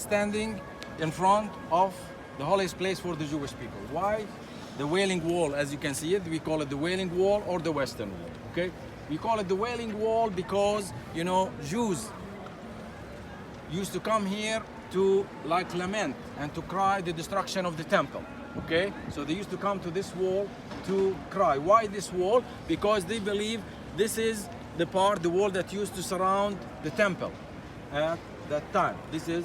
standing in front of the holiest place for the Jewish people. Why? The Wailing Wall, as you can see it, we call it the Wailing Wall or the Western Wall. Okay, we call it the Wailing Wall because, you know, Jews used to come here to like lament and to cry the destruction of the temple. Okay, so they used to come to this wall to cry. Why this wall? Because they believe this is the wall that used to surround the temple at that time. This is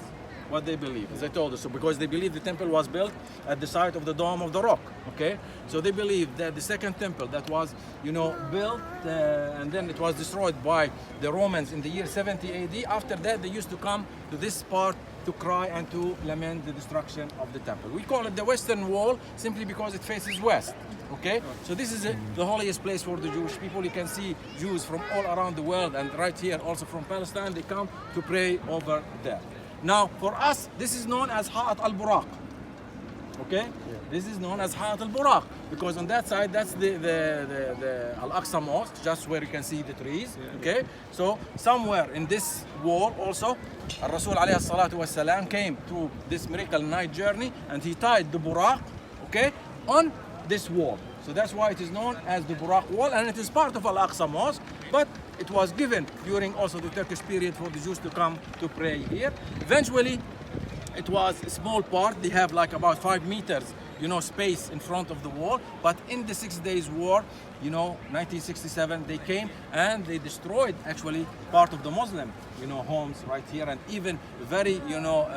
what they believe, as I told you. So because they believe the temple was built at the site of the Dome of the Rock. Okay, so they believe that the second temple that was, you know, built and then it was destroyed by the Romans in the year 70 AD. After that, they used to come to this part to cry and to lament the destruction of the temple. We call it the Western Wall simply because it faces west. Okay, so this is the holiest place for the Jewish people. You can see Jews from all around the world, and right here also from Palestine, they come to pray over there. Now, for us, this is known as Ha'at al-Buraaq. Okay, this is known as Ha'at al-Buraaq because on that side, that's the Al-Aqsa Mosque, just where you can see the trees. Okay, so somewhere in this wall also, Rasul alayhi salatu wasalam came to this miracle night journey, and he tied the Buraaq, okay, on this wall. So that's why it is known as the Buraaq Wall, and it is part of Al-Aqsa Mosque, but it was given during also the Turkish period for the Jews to come to pray here. Eventually, it was a small part. They have like about 5 meters, you know, space in front of the wall. But in the 6 Days War, you know, 1967, they came and they destroyed actually part of the Muslim, you know, homes right here, and even very, you know,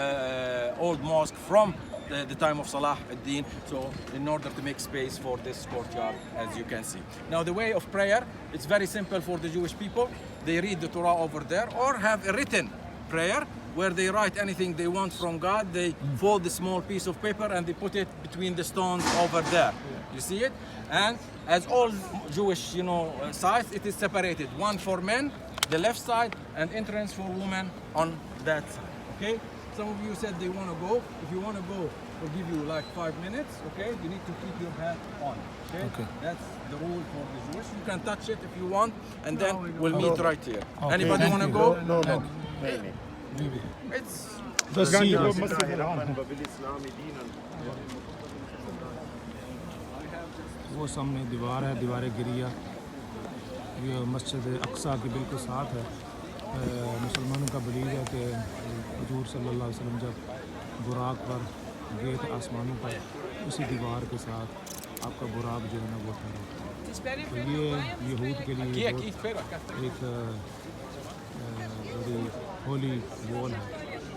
old mosque from the time of Salah ad-Din, so in order to make space for this courtyard, as you can see. Now the way of prayer, it's very simple for the Jewish people. They read the Torah over there or have a written prayer where they write anything they want from God. They fold a small piece of paper and they put it between the stones over there. You see it? And as all Jewish, you know, sides, it is separated. One for men, the left side, and entrance for women on that side. Okay? Some of you said they want to go. If you want to go, we'll give you like 5 minutes. Okay, you need to keep your hat on. Okay, that's the rule for the Jewish. You can touch it if you want, and then we'll meet right here. Okay. Anybody want to go? No. Maybe. It's वो सामने दीवार है, दीवार गरिया, ये मस्जिद अक्सा के बिल्कुल साथ है। मुसलमानों का बिलीव है कि हुजूर सल्लल्लाहु अलैहि वसल्लम जब बुराक पर गए थे आसमानों पर, उसी दीवार के साथ आपका बुराक जो है ना वो था। तो ये यहूद के लिए एक बड़ी होली वॉल है।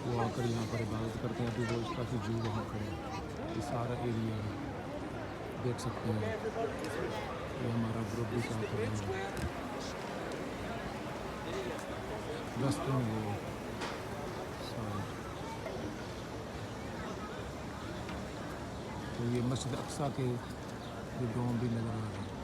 वो आकर यहाँ पर इबादत करते हैं। अभी रोज़ काफ़ी जू वहाँ खड़े हैं। ये सारा एरिया देख सकते हैं। ये हमारा ग्रुप भी साथ है। रास्ते में वो तो ये मस्जिद अक्सा के जो डोम भी नज़र आ रहे हैं।